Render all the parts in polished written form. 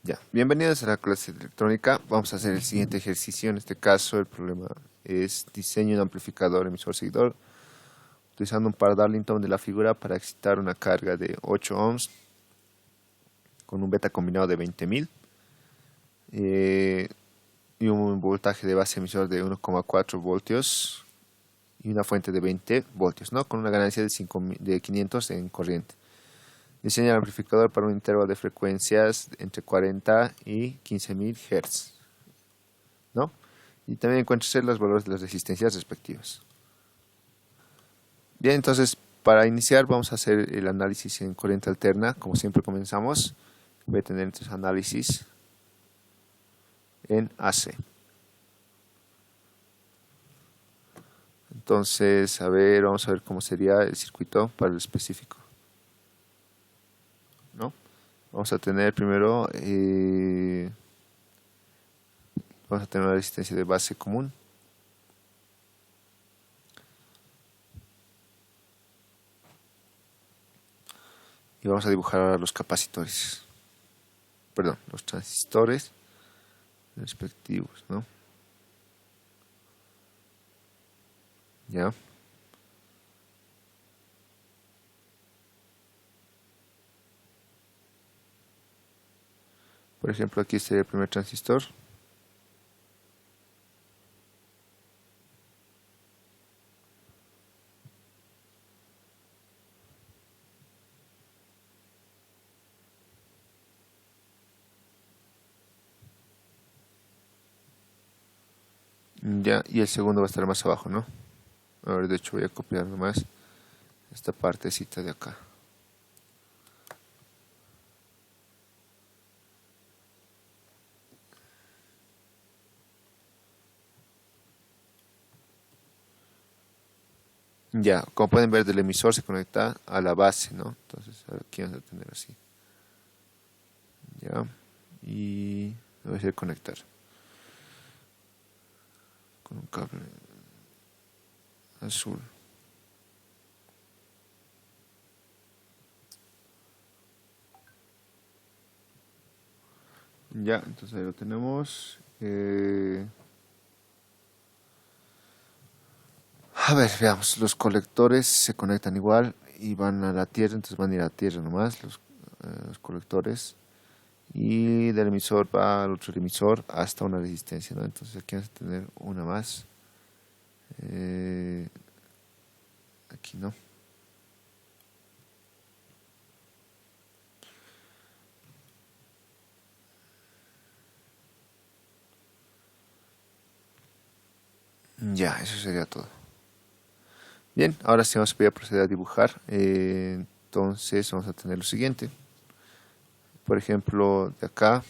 Ya, bienvenidos a la clase de electrónica. Vamos a hacer el siguiente ejercicio. En este caso, el problema es diseño de un amplificador emisor seguidor utilizando un par Darlington de la figura para excitar una carga de 8 ohms con un beta combinado de 20.000 y un voltaje de base emisor de 1,4 voltios y una fuente de 20 voltios, ¿no? Con una ganancia de 500 en corriente. Diseña el amplificador para un intervalo de frecuencias entre 40 y 15.000 Hz, ¿no? Y también encuentre los valores de las resistencias respectivas. Bien, entonces para iniciar vamos a hacer el análisis en corriente alterna. Como siempre comenzamos, voy a tener entonces análisis en AC. Entonces, vamos a ver cómo sería el circuito para el específico, ¿no? Vamos a tener primero vamos a tener una resistencia de base común. Y vamos a dibujar ahora los capacitores. Perdón, los transistores respectivos, ¿no? Ya. Por ejemplo, aquí sería el primer transistor. Ya, y el segundo va a estar más abajo, ¿no? A ver, de hecho voy a copiar nomás esta partecita de acá. Ya, como pueden ver, del emisor se conecta a la base, ¿no? Entonces aquí vamos a tener así. Ya, y lo voy a hacer conectar con un cable azul. Ya, entonces ahí lo tenemos. A ver, veamos, los colectores se conectan igual y van a la tierra, entonces van a ir a la tierra nomás, los colectores. Y del emisor va al otro emisor hasta una resistencia, ¿no? Entonces aquí vamos a tener una más. Aquí no. Ya, eso sería todo. Bien, ahora sí voy a proceder a dibujar. Entonces vamos a tener lo siguiente. Por ejemplo, de acá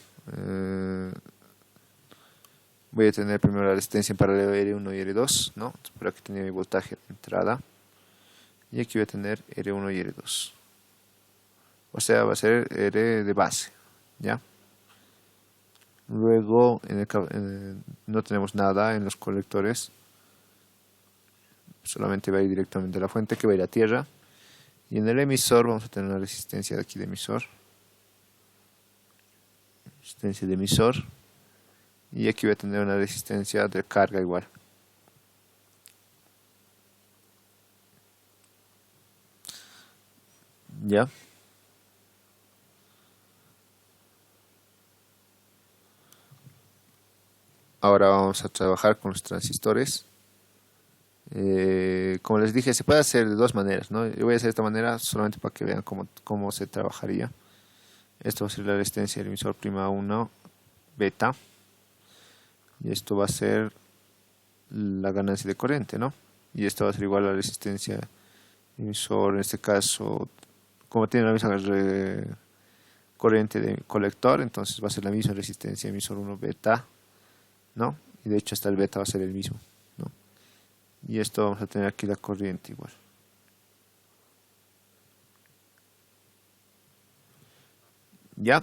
voy a tener primero la resistencia en paralelo R1 y R2, ¿no? Entonces, por aquí tenía mi voltaje de entrada. Y aquí voy a tener R1 y R2. O sea, va a ser R de base, ¿ya? Luego no tenemos nada en los colectores. Solamente va a ir directamente a la fuente que va a ir a tierra. Y en el emisor vamos a tener una resistencia de aquí de emisor. Resistencia de emisor. Y aquí voy a tener una resistencia de carga igual. ¿Ya? Ahora vamos a trabajar con los transistores. Como les dije, se puede hacer de dos maneras, ¿no? Yo voy a hacer de esta manera solamente para que vean cómo se trabajaría. Esto va a ser la resistencia del emisor prima 1 beta. Y esto va a ser la ganancia de corriente, ¿no? Y esto va a ser igual a la resistencia emisor, en este caso, como tiene la misma corriente de colector, entonces va a ser la misma resistencia emisor 1 beta, ¿no? Y de hecho hasta el beta va a ser el mismo, ¿no? Y esto vamos a tener aquí la corriente igual. ¿Ya?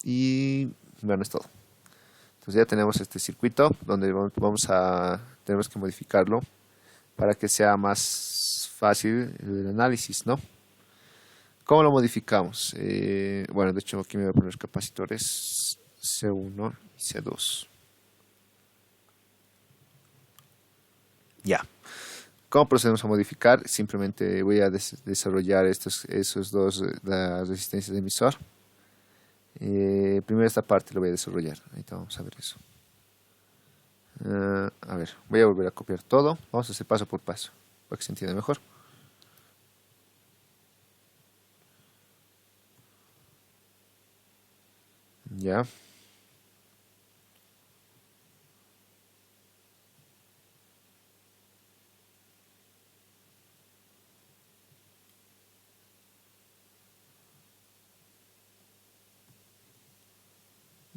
Y bueno, es todo. Entonces ya tenemos este circuito donde tenemos que modificarlo para que sea más fácil el análisis, ¿no? ¿Cómo lo modificamos? Bueno, de hecho aquí me voy a poner capacitores C1 y C2. Ya. ¿Cómo procedemos a modificar? Simplemente voy a desarrollar esos dos, las resistencias de emisor. Primero esta parte lo voy a desarrollar. Ahorita vamos a ver eso. A ver, voy a volver a copiar todo. Vamos a hacer paso por paso para que se entienda mejor. Ya.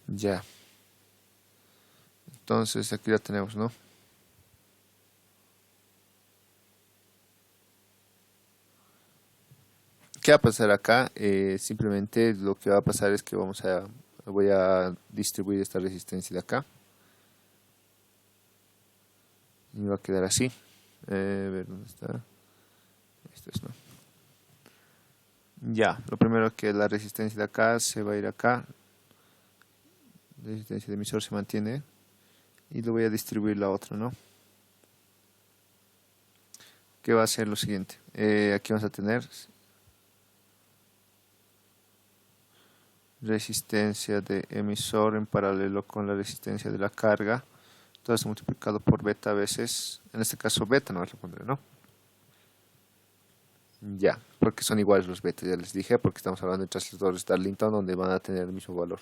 Ya. Entonces aquí ya tenemos, ¿no? ¿Qué va a pasar acá? Simplemente lo que va a pasar es que voy a distribuir esta resistencia de acá. Y va a quedar así. A ver dónde está. Esto es, ¿no? Ya, lo primero que la resistencia de acá se va a ir acá. La resistencia de emisor se mantiene. Y lo voy a distribuir la otra, ¿no? Que va a ser lo siguiente. Aquí vamos a tener resistencia de emisor en paralelo con la resistencia de la carga. Todo esto multiplicado por beta veces. En este caso beta no lo pondré, ¿no? Ya, porque son iguales los betas, ya les dije, porque estamos hablando de transistores Darlington donde van a tener el mismo valor.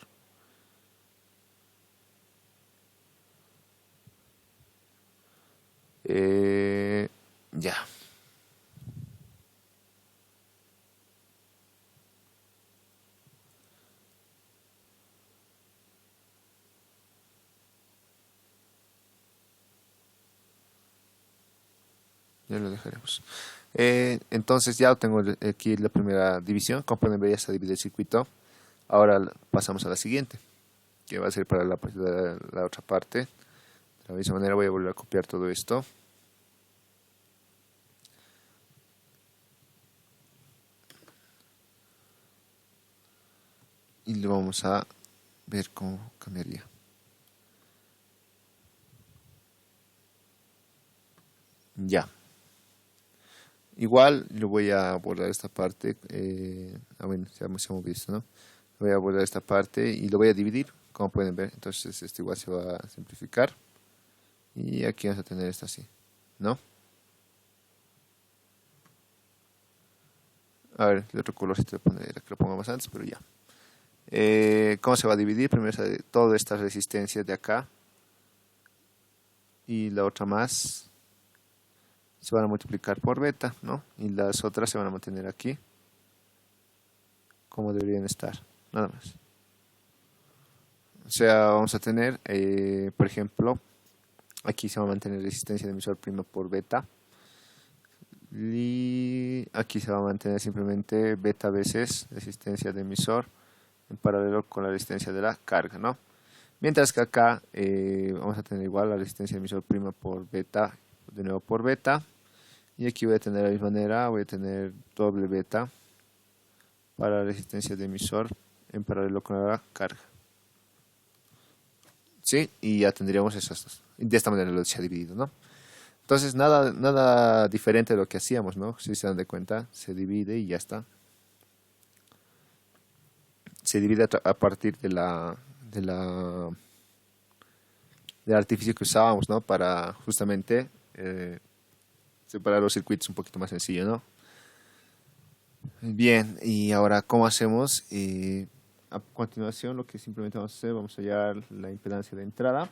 Ya. Ya lo dejaremos. Entonces ya tengo aquí la primera división. Como pueden ver ya se divide el circuito. Ahora pasamos a la siguiente, que va a ser para la otra parte. De la misma manera voy a volver a copiar todo esto. Y lo vamos a ver cómo cambiaría. Ya. Igual lo voy a borrar esta parte. Bueno, ya hemos visto, ¿no? Voy a borrar esta parte y lo voy a dividir, como pueden ver. Entonces esto igual se va a simplificar. Y aquí vamos a tener esto así, ¿no? A ver, el otro color sí te lo pondré, que lo pongo más antes, pero ya. ¿Cómo se va a dividir? Primero todas estas resistencias de acá y la otra más se van a multiplicar por beta, ¿no? Y las otras se van a mantener aquí como deberían estar, nada más. O sea, vamos a tener, por ejemplo, aquí se va a mantener resistencia de emisor prima por beta. Y aquí se va a mantener simplemente beta veces resistencia de emisor en paralelo con la resistencia de la carga, ¿no? Mientras que acá vamos a tener igual la resistencia de emisor prima por beta, de nuevo por beta. Y aquí voy a tener de la misma manera, voy a tener doble beta para la resistencia de emisor en paralelo con la carga. ¿Sí? Y ya tendríamos esas dos. De esta manera lo se ha dividido, ¿no? Entonces nada diferente de lo que hacíamos, ¿no? Si se dan de cuenta, se divide y ya está. Se divide a partir del artificio que usábamos, ¿no? Para justamente separar los circuitos un poquito más sencillo, ¿no? Bien, y ahora, ¿cómo hacemos? A continuación, lo que simplemente vamos a hacer, vamos a hallar la impedancia de entrada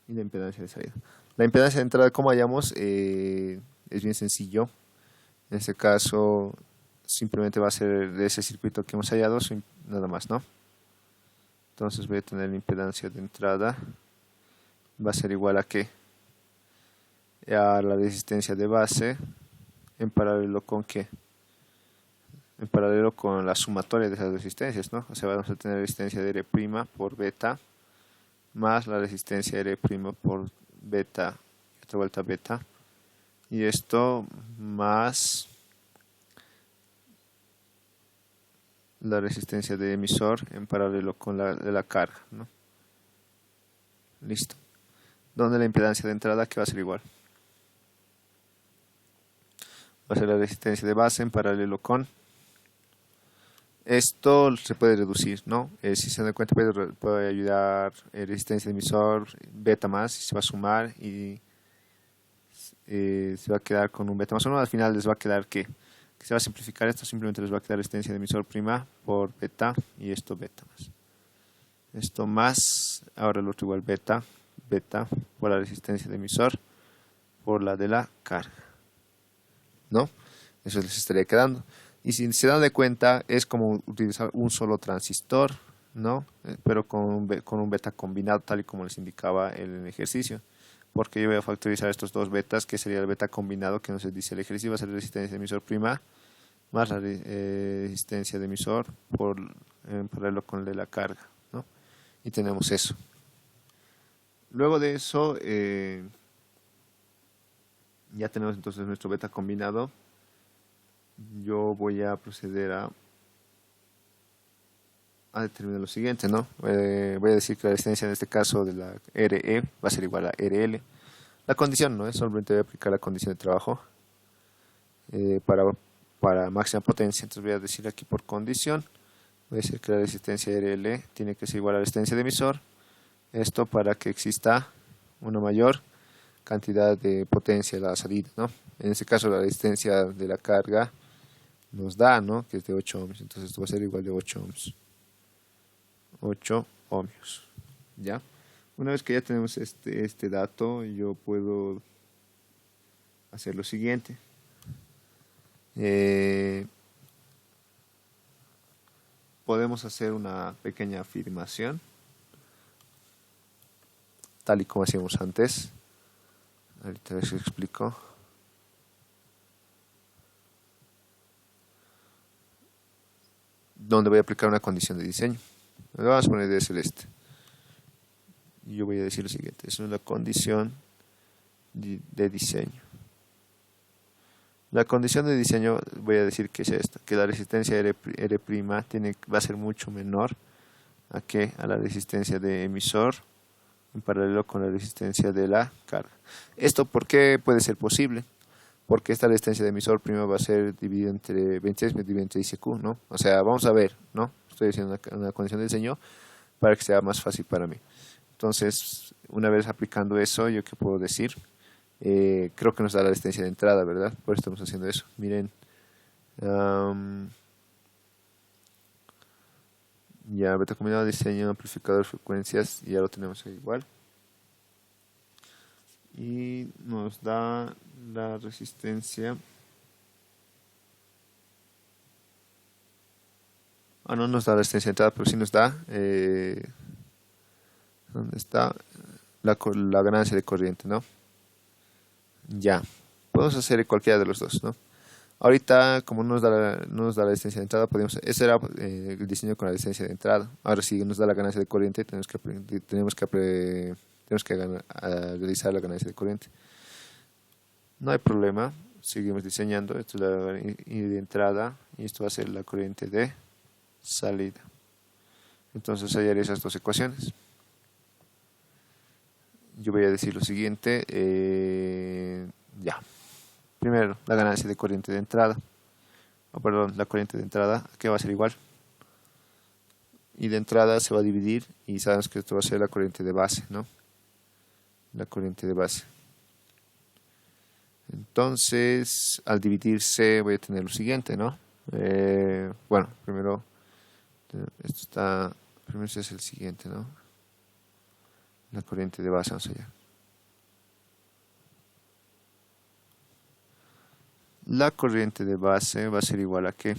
y la impedancia de salida. La impedancia de entrada, como hallamos, es bien sencillo. En este caso, simplemente va a ser de ese circuito que hemos hallado, nada más, ¿no? Entonces voy a tener la impedancia de entrada, va a ser igual a ¿qué? A la resistencia de base en paralelo con ¿qué? En paralelo con la sumatoria de esas resistencias, ¿no? O sea, vamos a tener resistencia de R' por beta más la resistencia R' por beta, otra vuelta beta, y esto más la resistencia de emisor en paralelo con la de la carga, ¿no? Listo. Donde la impedancia de entrada que va a ser igual. Va a ser la resistencia de base en paralelo con. Esto se puede reducir, ¿no? Si se dan cuenta puede ayudar resistencia de emisor, beta más, y se va a sumar y se va a quedar con un beta más 1. Al final les va a quedar que se va a simplificar esto, simplemente les va a quedar resistencia de emisor prima por beta y esto beta más. Esto más, ahora el otro igual beta por la resistencia de emisor por la de la carga, ¿no? Eso les estaría quedando. Y si se dan de cuenta, es como utilizar un solo transistor, ¿no? Pero con un beta combinado, tal y como les indicaba el ejercicio. Porque yo voy a factorizar estos dos betas, que sería el beta combinado, que nos dice el ejercicio, va a ser resistencia de emisor prima, más la resistencia de emisor en paralelo con el de la carga, ¿no? Y tenemos eso. Luego de eso, ya tenemos entonces nuestro beta combinado. Yo voy a proceder a determinar lo siguiente, ¿no? Voy a decir que la resistencia en este caso de la RE va a ser igual a RL. La condición, ¿no? Solamente voy a aplicar la condición de trabajo para máxima potencia. Entonces voy a decir aquí por condición, voy a decir que la resistencia RL tiene que ser igual a la resistencia de emisor. Esto para que exista una mayor cantidad de potencia a la salida, ¿no? En este caso la resistencia de la carga nos da, ¿no? Que es de 8 ohms, entonces esto va a ser igual de 8 ohms. 8 ohmios, ¿ya? Una vez que ya tenemos este dato, yo puedo hacer lo siguiente. Podemos hacer una pequeña afirmación, tal y como hacíamos antes. Ahorita les explico. Donde voy a aplicar una condición de diseño. Le vamos a poner de celeste. Y yo voy a decir lo siguiente. Es una condición de diseño. La condición de diseño voy a decir que es esta. Que la resistencia R' va a ser mucho menor a la resistencia de emisor en paralelo con la resistencia de la carga. ¿Esto por qué puede ser posible? Porque esta resistencia de emisor prima va a ser dividida entre 26 dividido entre ICQ, ¿no? O sea, vamos a ver, ¿no? Estoy diciendo una condición de diseño para que sea más fácil para mí. Entonces, una vez aplicando eso, ¿yo qué puedo decir? Creo que nos da la resistencia de entrada, ¿verdad? Por eso estamos haciendo eso. Miren. Ya, beta combinado, diseño, amplificador de frecuencias, y ya lo tenemos ahí igual. Y nos da la resistencia. No nos da la resistencia de entrada, pero sí nos da ¿dónde está? La ganancia de corriente, ¿no? Ya, podemos hacer cualquiera de los dos, ¿no? Ahorita, como no nos da la resistencia de entrada, ese era el diseño con la resistencia de entrada. Ahora sí nos da la ganancia de corriente, tenemos que realizar la ganancia de corriente. No hay problema, seguimos diseñando. Esto es la de entrada y esto va a ser la corriente de salida. Entonces hallaré esas dos ecuaciones. Yo voy a decir lo siguiente. Ya. Primero, la ganancia de corriente de entrada. La corriente de entrada, que va a ser igual. Y de entrada se va a dividir y sabemos que esto va a ser la corriente de base, ¿no? La corriente de base. Entonces, al dividirse voy a tener lo siguiente, ¿no? Bueno, primero este es el siguiente, ¿no? La corriente de base, vamos allá. La corriente de base va a ser igual a ¿qué?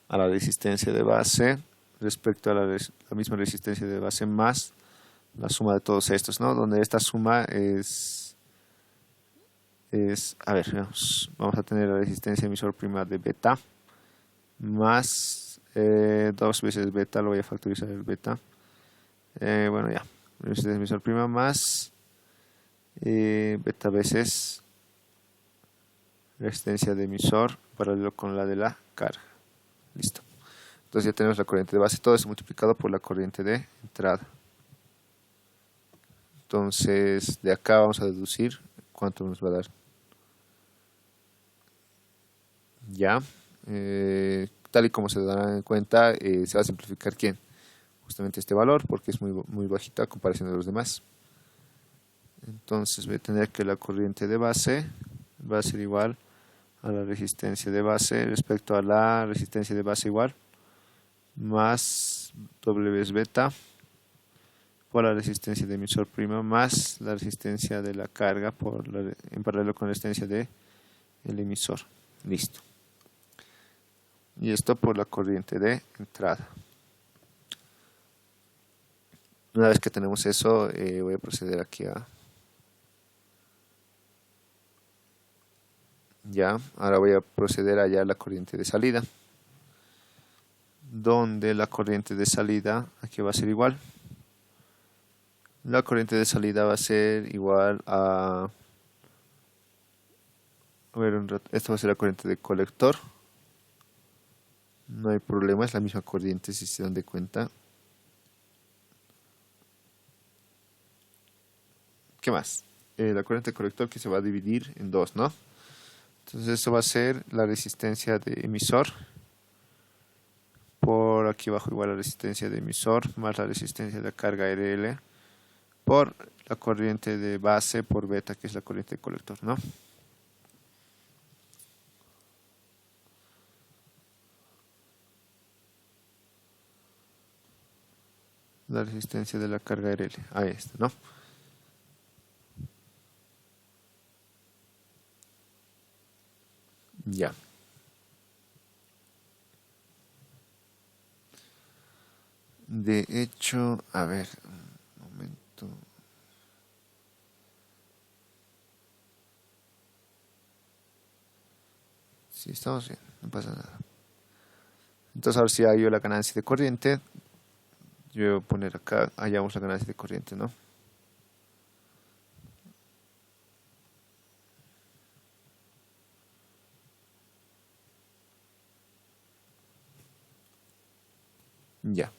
A la resistencia de base respecto a la misma resistencia de base más la suma de todos estos, ¿no? Donde esta suma a ver, vamos a tener la resistencia emisor prima de beta más 2 veces beta, lo voy a factorizar el beta. Bueno, ya, resistencia emisor prima más beta veces resistencia de emisor paralelo con la de la carga. Listo. Entonces ya tenemos la corriente de base, todo eso multiplicado por la corriente de entrada. Entonces de acá vamos a deducir cuánto nos va a dar. Ya, tal y como se darán cuenta, se va a simplificar ¿quién? Justamente este valor, porque es muy bajita a comparación de los demás. Entonces voy a tener que la corriente de base va a ser igual a la resistencia de base respecto a la resistencia de base igual más W es beta por la resistencia de emisor prima más la resistencia de la carga en paralelo con la resistencia de el emisor. Listo. Y esto por la corriente de entrada. Una vez que tenemos eso, voy a proceder aquí a... Ya, ahora voy a proceder a hallar la corriente de salida. Donde la corriente de salida, aquí va a ser igual. La corriente de salida va a ser igual a... A ver, esto va a ser la corriente de colector. No hay problema, es la misma corriente si se dan de cuenta. ¿Qué más? La corriente de colector que se va a dividir en dos, ¿no? Entonces eso va a ser la resistencia de emisor por aquí abajo igual a la resistencia de emisor más la resistencia de la carga RL por la corriente de base por beta que es la corriente de colector, ¿no? La resistencia de la carga RL, ahí está, ¿no? Ya. De hecho, a ver, un momento. Sí, estamos bien, no pasa nada. Entonces ahora si hallo la ganancia de corriente, yo voy a poner acá, hallamos la ganancia de corriente, ¿no? Ya.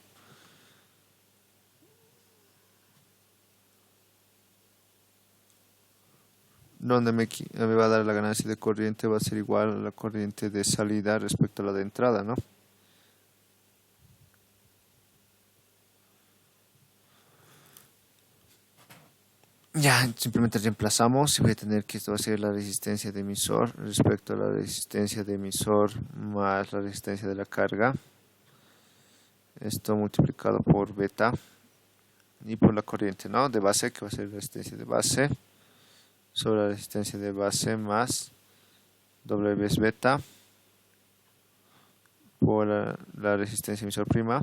Donde me va a dar la ganancia de corriente va a ser igual a la corriente de salida respecto a la de entrada, ¿no? Ya, simplemente reemplazamos y voy a tener que esto va a ser la resistencia de emisor respecto a la resistencia de emisor más la resistencia de la carga. Esto multiplicado por beta y por la corriente, ¿no? De base, que va a ser la resistencia de base sobre la resistencia de base más W es beta por la resistencia emisor prima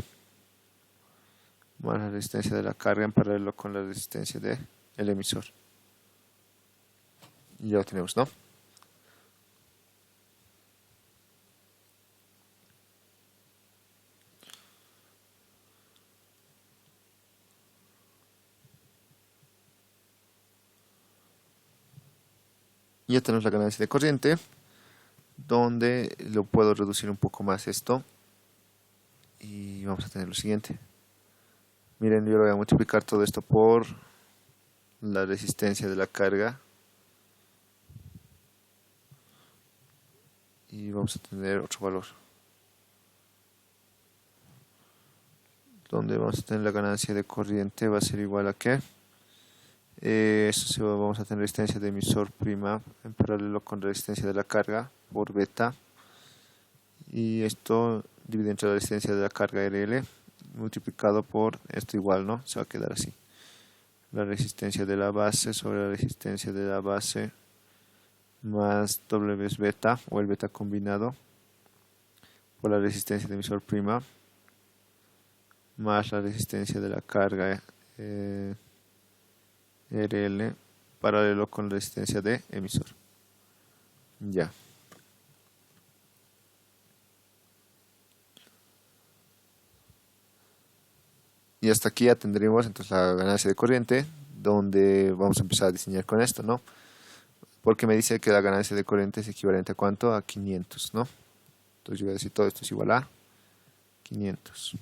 más la resistencia de la carga en paralelo con la resistencia de el emisor. Y ya lo tenemos, ¿no? Y ya tenemos la ganancia de corriente, donde lo puedo reducir un poco más esto. Y vamos a tener lo siguiente. Miren, yo lo voy a multiplicar todo esto por la resistencia de la carga. Y vamos a tener otro valor. Donde vamos a tener la ganancia de corriente va a ser igual a ¿qué? Vamos a tener resistencia de emisor prima en paralelo con resistencia de la carga por beta. Y esto divide entre la resistencia de la carga RL multiplicado por esto igual, ¿no? Se va a quedar así. La resistencia de la base sobre la resistencia de la base más W es beta o el beta combinado por la resistencia de emisor prima más la resistencia de la carga RL paralelo con la resistencia de emisor. Ya. Y hasta aquí ya tendremos entonces la ganancia de corriente, donde vamos a empezar a diseñar con esto, ¿no? Porque me dice que la ganancia de corriente es equivalente a ¿cuánto? A 500, ¿no? Entonces yo voy a decir todo esto es igual a 500.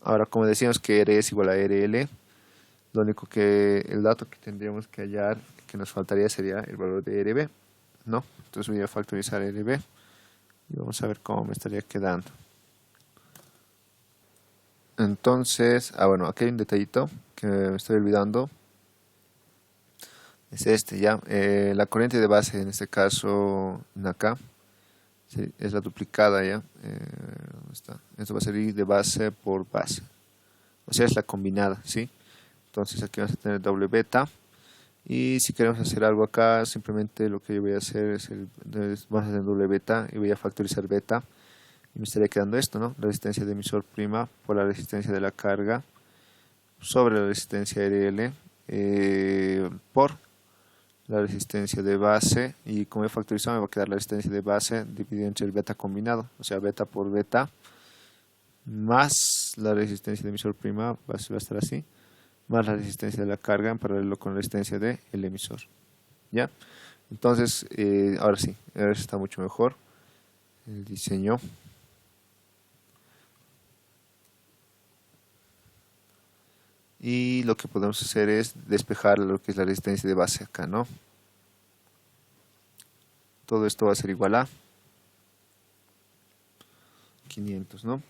Ahora, como decíamos que R es igual a RL, lo único que el dato que tendríamos que hallar, que nos faltaría, sería el valor de RB, ¿no? Entonces voy a factorizar RB y vamos a ver cómo me estaría quedando. Entonces, bueno, aquí hay un detallito que me estoy olvidando. Es este, ya. La corriente de base, en este caso, en acá, sí, es la duplicada, ya. ¿Dónde está? Esto va a ser I de base por base. O sea, es la combinada, ¿sí? Entonces aquí vamos a tener doble beta. Y si queremos hacer algo acá, simplemente lo que yo voy a hacer es vamos a hacer doble beta y voy a factorizar beta. Y me estaría quedando esto, ¿no? La resistencia de emisor prima por la resistencia de la carga sobre la resistencia RL por la resistencia de base, y como he factorizado me va a quedar la resistencia de base dividido entre el beta combinado, o sea, beta por beta más la resistencia de emisor prima va a estar así, más la resistencia de la carga en paralelo con la resistencia del emisor. ¿Ya? Entonces, ahora sí, ahora está mucho mejor el diseño. Y lo que podemos hacer es despejar lo que es la resistencia de base acá, ¿no? Todo esto va a ser igual a 500, ¿no?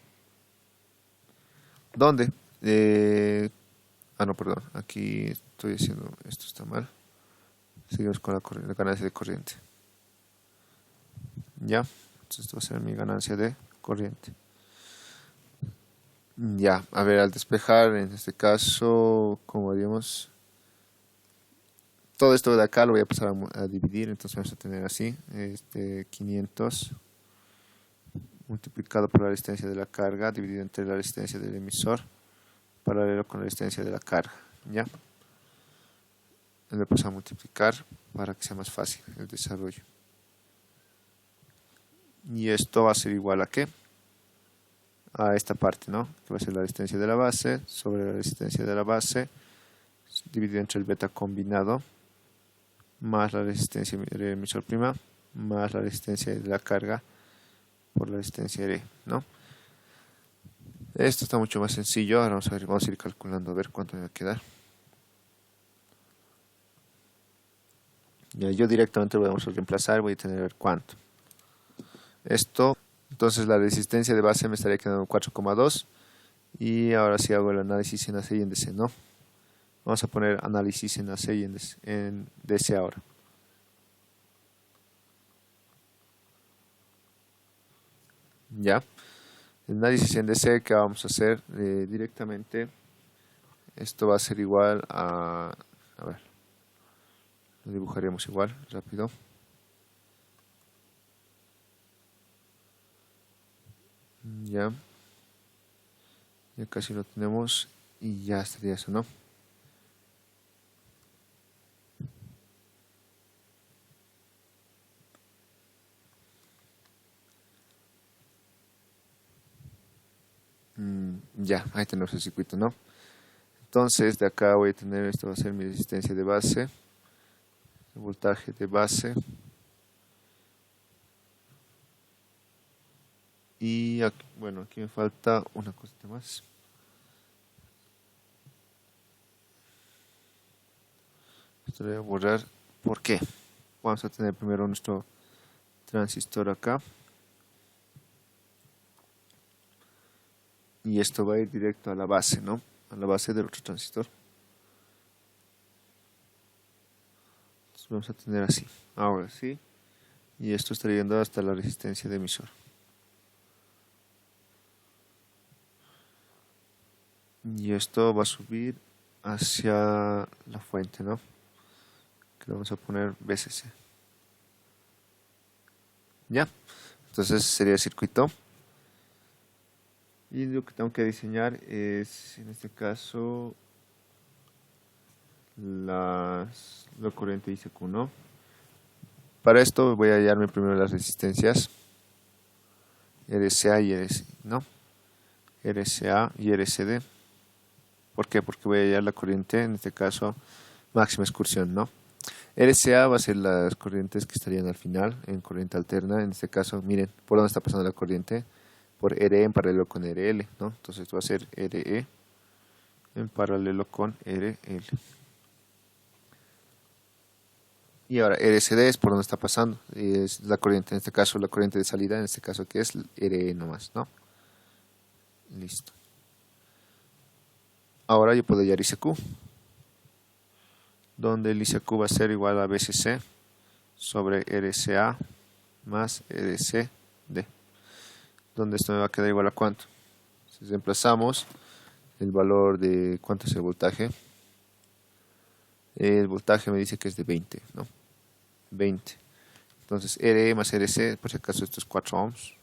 ¿Dónde? No, perdón, aquí estoy haciendo, esto está mal. Seguimos con la ganancia de corriente. Ya, entonces esto va a ser mi ganancia de corriente. Ya, a ver, al despejar, en este caso, como haríamos, todo esto de acá lo voy a pasar a dividir, entonces vamos a tener así, 500 multiplicado por la resistencia de la carga dividido entre la resistencia del emisor paralelo con la resistencia de la carga. Ya, le paso a multiplicar para que sea más fácil el desarrollo. Y esto va a ser igual a ¿qué? A esta parte, ¿no? Que va a ser la resistencia de la base sobre la resistencia de la base dividido entre el beta combinado más la resistencia del emisor prima más la resistencia de la carga por la resistencia R, ¿no? Esto está mucho más sencillo. Ahora vamos a ir calculando a ver cuánto me va a quedar. Ya, yo directamente lo vamos a reemplazar, voy a tener a ver cuánto. Esto, entonces la resistencia de base me estaría quedando 4,2. Y ahora sí hago el análisis en AC y en DC, ¿no? Vamos a poner análisis en AC y en DC ahora. Ya. El análisis en DC que vamos a hacer directamente, esto va a ser igual a ver, lo dibujaremos igual, rápido. Ya casi lo tenemos y ya estaría eso, ¿no? Ya, ahí tenemos el circuito, ¿no? Entonces de acá voy a tener, esto va a ser mi resistencia de base, el voltaje de base, y aquí, bueno, aquí me falta una cosita más. Esto lo voy a borrar. ¿Por qué? Vamos a tener primero nuestro transistor acá. Y esto va a ir directo a la base, ¿no? A la base del otro transistor. Entonces vamos a tener así. Ahora sí. Y esto estaría yendo hasta la resistencia de emisor. Y esto va a subir hacia la fuente, ¿no? Que le vamos a poner VCC. ¿Ya? Entonces sería el circuito. Y lo que tengo que diseñar es, en este caso, la corriente ICQ, ¿no? Para esto voy a hallarme primero las resistencias RCA y RC, ¿no? RCA y RCD. ¿Por qué? Porque voy a hallar la corriente, en este caso, máxima excursión, ¿no? RCA va a ser las corrientes que estarían al final en corriente alterna. En este caso, miren, ¿por dónde está pasando la corriente? Por RE en paralelo con RL, ¿no? Entonces esto va a ser RE en paralelo con RL. Y ahora RCD es por dónde está pasando. Y es la corriente, en este caso la corriente de salida, en este caso que es RE nomás, ¿no? Listo. Ahora yo puedo hallar ICQ, donde el ICQ va a ser igual a BCC sobre RCA más RCD, donde esto me va a quedar igual a cuánto. Si reemplazamos el valor de cuánto es el voltaje me dice que es de 20, ¿no? 20. Entonces RE más RC, por si acaso esto es 4 ohms,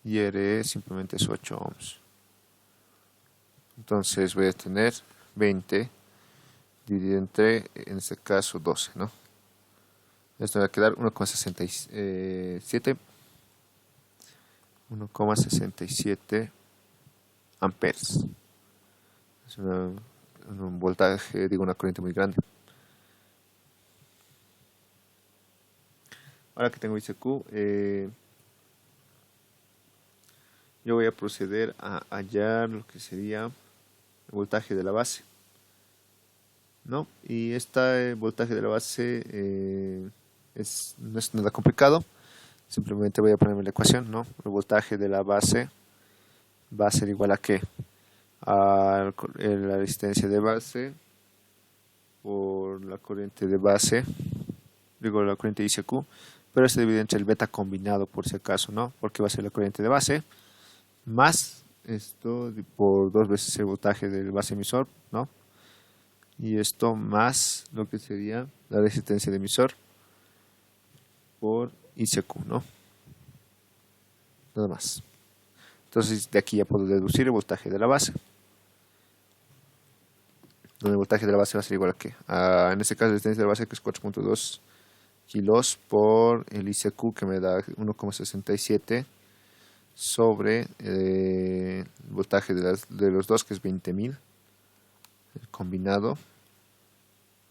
y RE simplemente es 8 ohms. Entonces voy a tener 20 dividido entre, en este caso, 12, ¿no? Esto me va a quedar 1,67 amperes. Es un voltaje, digo, una corriente muy grande. Ahora que tengo ICQ, yo voy a proceder a hallar lo que sería el voltaje de la base, ¿no? Y este voltaje de la base no es nada complicado. Simplemente voy a ponerme la ecuación, ¿no? El voltaje de la base va a ser igual a ¿qué? A la resistencia de base por la corriente de base, digo la corriente ICQ, pero se divide entre el beta combinado por si acaso, ¿no? Porque va a ser la corriente de base más esto por 2 veces el voltaje del base emisor, ¿no? Y esto más lo que sería la resistencia de emisor por ICQ, ¿no? Nada más. Entonces de aquí ya puedo deducir el voltaje de la base. Donde el voltaje de la base va a ser igual a ¿qué? En este caso la resistencia de la base que es 4.2 kilos por el ICQ que me da 1,67 sobre el voltaje de los dos que es 20.000 el combinado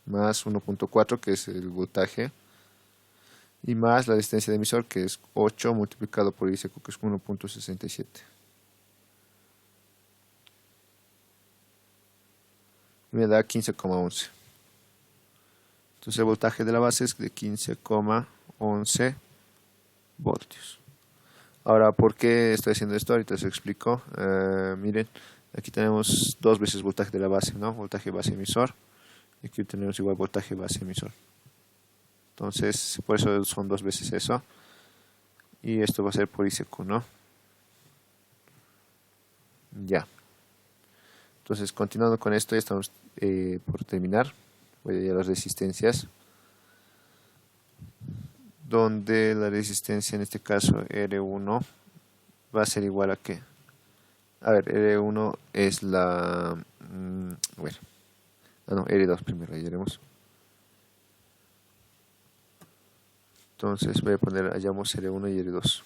más 1.4 que es el voltaje y más la resistencia de emisor que es 8 multiplicado por ICQ que es 1.67 y me da 15,11. Entonces el voltaje de la base es de 15,11 voltios. Ahora, ¿por qué estoy haciendo esto? Ahorita se explico. Miren, aquí tenemos 2 veces voltaje de la base, ¿no? Voltaje base emisor. Y aquí tenemos igual voltaje base emisor. Entonces, por eso son 2 veces eso. Y esto va a ser por ICQ, ¿no? Ya. Entonces, continuando con esto, ya estamos por terminar. Voy a ir a las resistencias. Donde la resistencia en este caso R1 va a ser igual a ¿qué? A ver, R1 es la... bueno, no, R2 primero, ahí veremos. Entonces voy a poner, hallamos R1 y R2.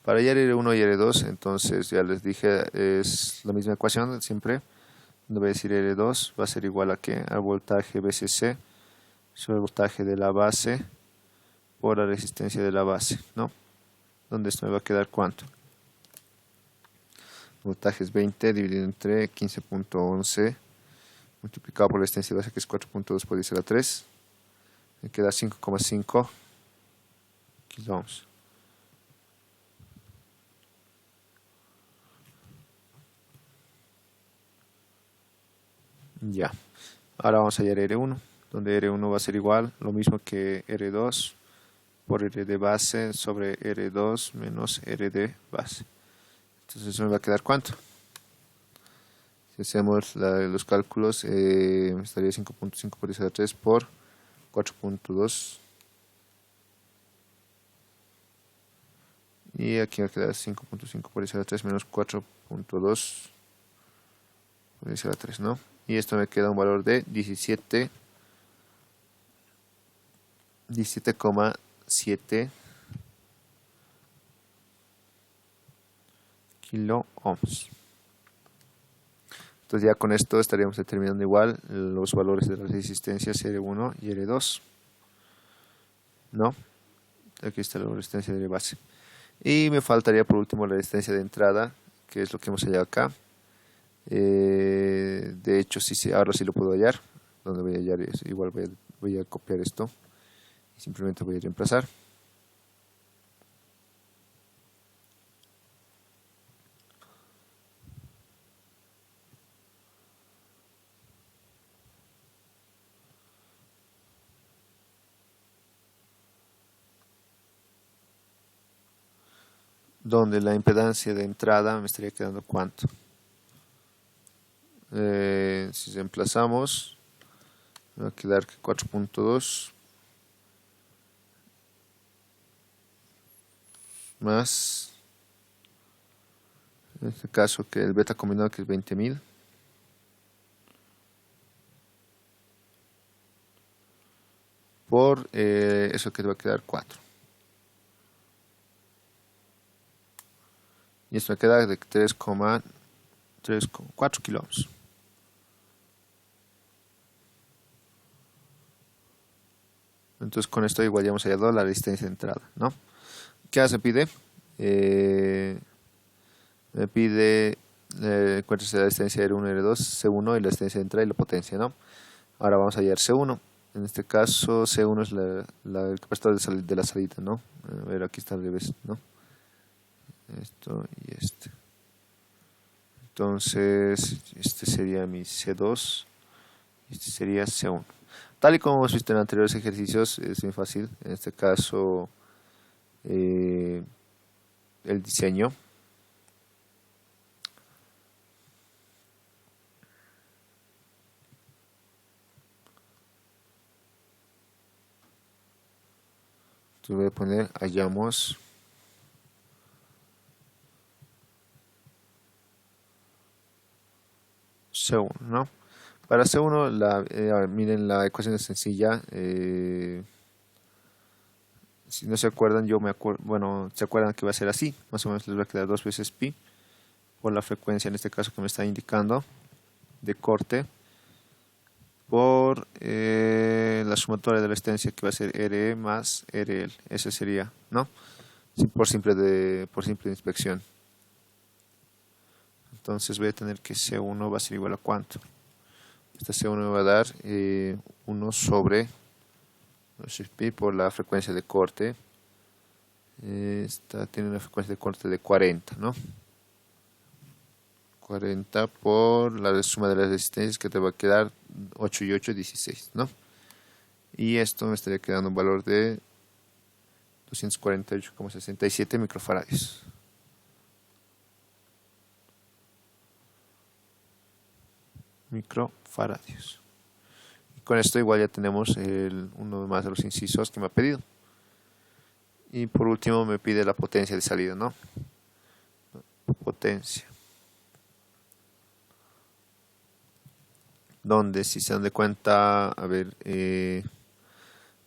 Para hallar R1 y R2, entonces ya les dije, es la misma ecuación siempre. Donde voy a decir R2 va a ser igual a ¿qué? Al voltaje BCC sobre el voltaje de la base por la resistencia de la base, ¿no? Donde esto me va a quedar ¿cuánto? El voltaje es 20 dividido entre 15.11 multiplicado por la resistencia de base que es 4.2 por 10 a la 3. Me queda 5,5 kilo ohms. Ya, ahora vamos a hallar R1, donde R1 va a ser igual, lo mismo que R2 por R de base sobre R2 menos R de base. Entonces eso me va a quedar ¿cuánto? Si hacemos los cálculos, estaría 5.5 por 10 a la 3 por 4.2. Y aquí va a quedar 5.5 por 10 a la 3 menos 4.2 por 10 a la 3, ¿no? Y esto me queda un valor de 17,17 0,7 kilo ohms. Entonces ya con esto estaríamos determinando igual los valores de las resistencias R1 y R2, ¿no? Aquí está la resistencia de base. Y me faltaría por último la resistencia de entrada, que es lo que hemos hallado acá. De hecho, ahora sí lo puedo hallar. Donde voy a hallar es, igual voy a copiar esto y simplemente voy a reemplazar. Donde la impedancia de entrada me estaría quedando cuánto. Si reemplazamos, me va a quedar que 4.2 más, en este caso que el beta combinado, que es 20.000, por eso que te va a quedar 4. Y esto me queda de 3,4 kilo ohms. Entonces con esto igual ya hemos hallado la resistencia de entrada, ¿no? ¿Qué hace? Me pide encuentres la resistencia R1, R2, C1 y la resistencia de entrada y la potencia, ¿no? Ahora vamos a hallar C1. En este caso C1 es el capacitor de la salida, ¿no? A ver, aquí está al revés, ¿no? Esto y este. Entonces este sería mi C2 y este sería C1. Tal y como hemos visto en anteriores ejercicios, es muy fácil. En este caso el diseño. Entonces voy a poner hallamos C1, ¿no? Para C1, miren, la ecuación es sencilla. Si no se acuerdan, yo me acuerdo, bueno, se acuerdan que va a ser así. Más o menos les va a quedar 2 veces pi por la frecuencia, en este caso que me está indicando, de corte, por la sumatoria de resistencia, que va a ser RE más RL. Ese sería, ¿no? Por simple inspección. Entonces voy a tener que C1 va a ser igual a ¿cuánto? Esta C1 me va a dar 1 sobre pi por la frecuencia de corte. Esta tiene una frecuencia de corte de 40, ¿no? 40 por la suma de las resistencias, que te va a quedar 8 y 8, 16, ¿no? Y esto me estaría quedando un valor de 248,67 microfaradios. Y con esto igual ya tenemos uno más de los incisos que me ha pedido. Y por último me pide la potencia de salida, ¿no? Potencia. Donde, si se dan de cuenta, a ver,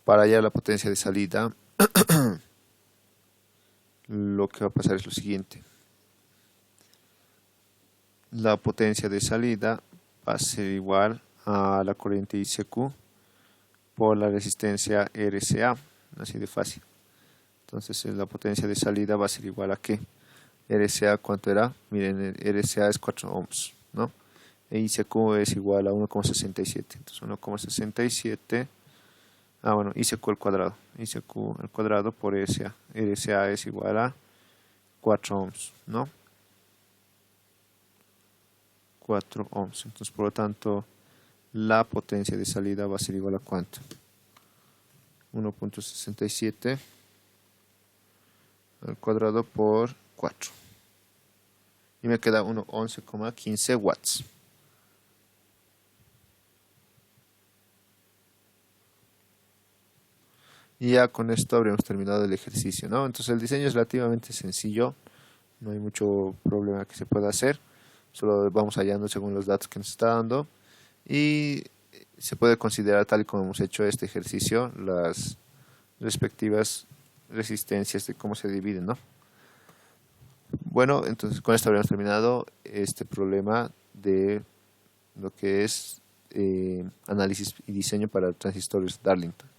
para hallar la potencia de salida, lo que va a pasar es lo siguiente. La potencia de salida va a ser igual a la corriente ICQ por la resistencia RCA, así de fácil. Entonces la potencia de salida va a ser igual a ¿qué? RCA, ¿cuánto era? Miren, RCA es 4 ohms, ¿no? E ICQ es igual a 1,67. Entonces 1,67, bueno, ICQ al cuadrado. ICQ al cuadrado por RCA. RCA es igual a 4 ohms, ¿no? 4 ohms. Entonces, por lo tanto, la potencia de salida va a ser igual a ¿cuánto? 1,67 al cuadrado por 4. Y me queda 11,15 watts. Y ya con esto habríamos terminado el ejercicio, ¿no? Entonces el diseño es relativamente sencillo. No hay mucho problema que se pueda hacer. Solo vamos hallando según los datos que nos está dando. Y se puede considerar, tal y como hemos hecho este ejercicio, respectivas resistencias de cómo se dividen, ¿no? Bueno, entonces con esto habríamos terminado este problema de lo que es análisis y diseño para transistores Darlington.